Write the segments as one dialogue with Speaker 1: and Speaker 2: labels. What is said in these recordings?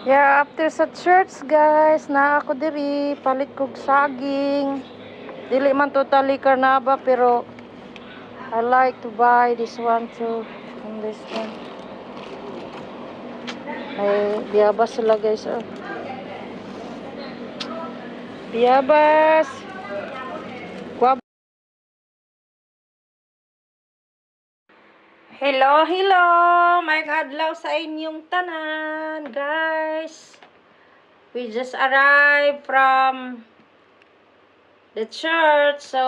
Speaker 1: Yeah, after sa church guys, na ako diri palit kog saging. Dili man totally karnaba pero I like to buy this one too and this one. Ay, biyabas sila guys. Oh. Biyabas. Hello, hello! May adlaw sa inyong tanan, guys. We just arrived from the church, so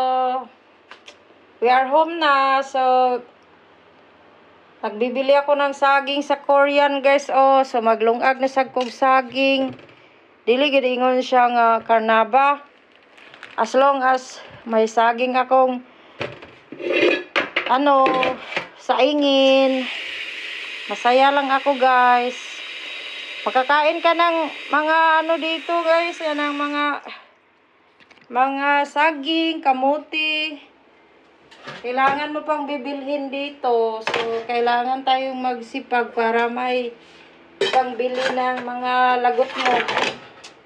Speaker 1: we are home na. So nagbibili ako ng saging sa Korean, guys. Oh, so maglungag na sa kog saging. Dili gid ingon siya nga karnaba. As long as may saging akong saingin. Masaya lang ako, guys. Makakain ka ng mga dito, guys. Yan ang mga saging, kamuti. Kailangan mo pang bibilhin dito. So, kailangan tayong magsipag para may pangbili ng mga lagot mo.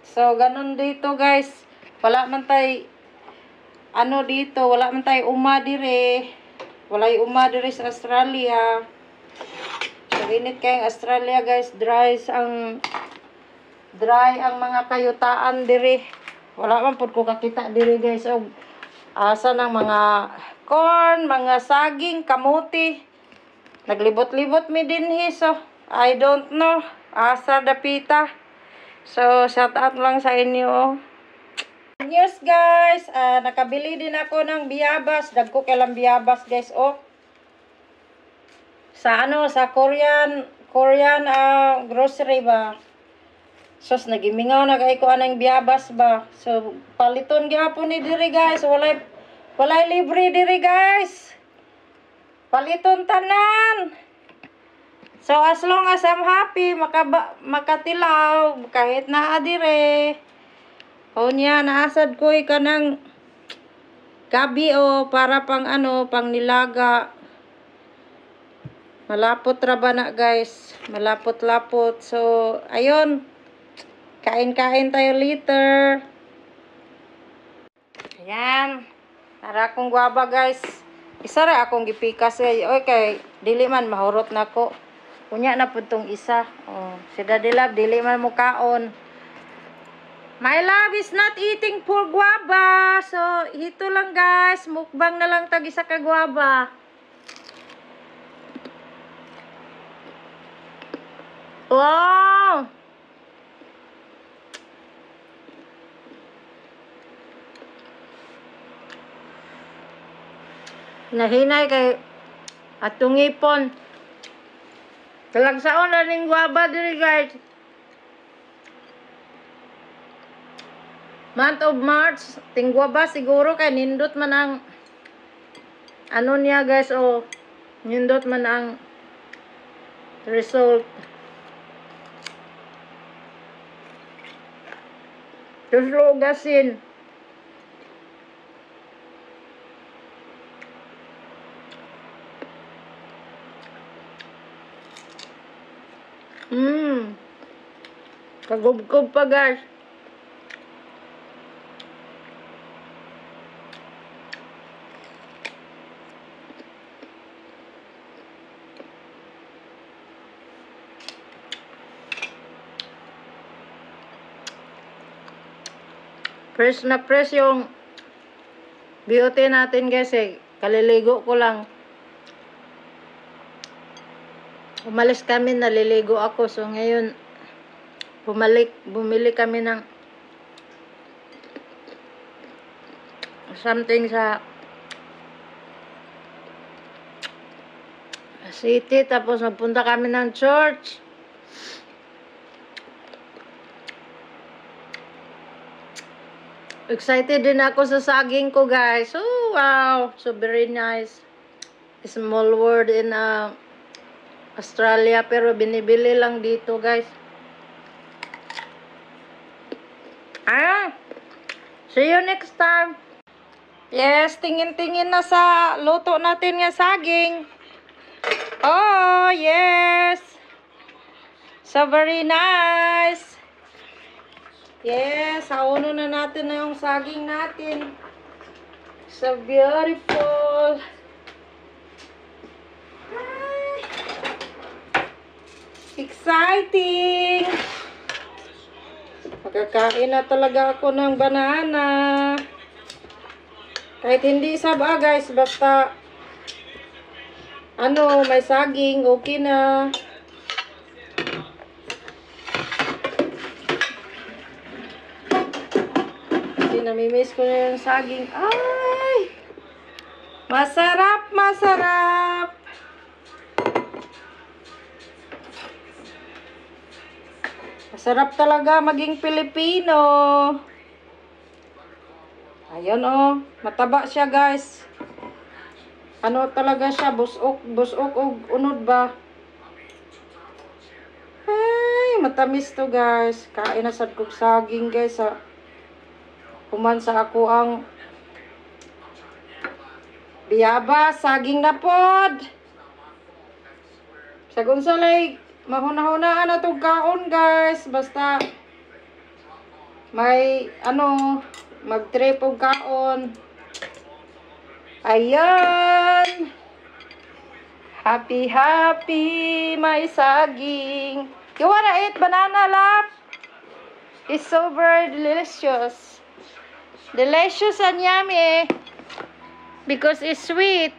Speaker 1: So, ganun dito, guys. Wala man tay dito, wala man tay umadire. Walay umadire sa Australia. So, init kayong Australia, guys. Dry ang mga kayutaan dire. Wala man pud ko kakita dire, guys. Og asa ng mga corn, mga saging, kamuti. Naglibot-libot mi dinhi. So, I don't know. Asa dapita. So, shout out lang sa inyo. News, guys. Nakabili din ako ng biyabas. Dagko kailang biyabas, guys. Oh. Sa Korean grocery ba. Sos nagimingaw na kay ko anang biyabas ba. So paliton gyapon ni diri, guys. Walay libre diri, guys. Paliton tanan. So as long as I'm happy makatilaw kahit naa dire. O niya naasad ko kanang gabi para pang pang nilaga. Malapot ra ba na, guys? Malapot-lapot. So, ayun. Kain-kain tayo later. Ayan. Tara akong guwaba, guys. Isa ra akong gipikas. Okay, dili man mahurot na ko. Kunya na po itong isa. Oh, si Daddy Love, dili man mo kaon. My love is not eating for guava. So, ito lang, guys. Mukbang na lang tag isa ka guava. Wow! Nahinay kay atong ipon. Talagsaon na ning guava diri, guys. Month of March, ting guava siguro kay nindot man ang niya, guys. Oh, nindot man ang result. Tuslo gasin. Kagubkob pa, guys. Fresh na fresh yung beauty natin, guys. Kaliligo ko lang. Umalis kami, naliligo ako. So, ngayon, bumili kami ng something sa city. Tapos, nagpunta kami ng church. Excited din ako sa saging ko, guys. Oh, wow. So, very nice. Small world in Australia. Pero, binibili lang dito, guys. See you next time. Yes, tingin-tingin na sa luto natin nga saging. Oh, yes. So, very nice. Yes, sauno na natin na yung saging natin. So beautiful. Ay, exciting. Magkakain na talaga ako ng banana. Kahit hindi saba guys, basta may saging, okay na. Namimiss ko na yung saging. Ay! Masarap, masarap! Masarap talaga maging Pilipino. Ayun oh, mataba siya guys. Ano talaga siya, busok o unod ba? Ay, matamis to guys. Kain na sad kog saging guys ha. Kuman sa ako ang biyaba, saging na pod. Sagun sa like, mahuna-hunaan na itong kaon guys. Basta may mag-trip og kaon. Ayan. Happy, happy, may saging. You wanna eat banana, love? It's so very delicious. Delicious and yummy because it's sweet.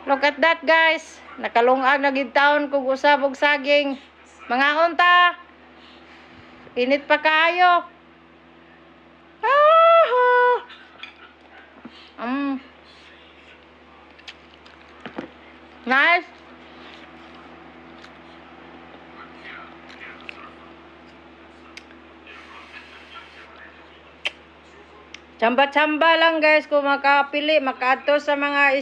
Speaker 1: Look at that guys. Nakalungag na gid taon kung usab og saging. Mga unta. Init pa kayo. Nice. Chamba-chamba lang guys kung makapili, makaadto sa mga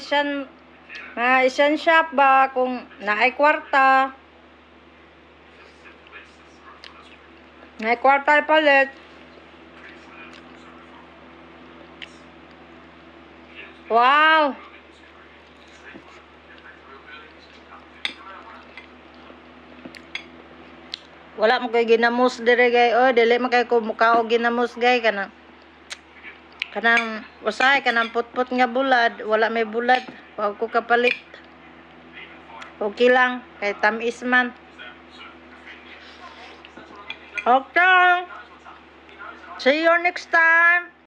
Speaker 1: Asian shop ba kung naay kwarta. Naay kwarta palit. Wow. Wala mo kay ginamos dire gay. Oh, dili man kay ko mukha og ginamos gay kanang usay kanang putput nga bulad, wala may bulad, wag ko kapalit. Okay lang kay tamis man. Okay. See you next time.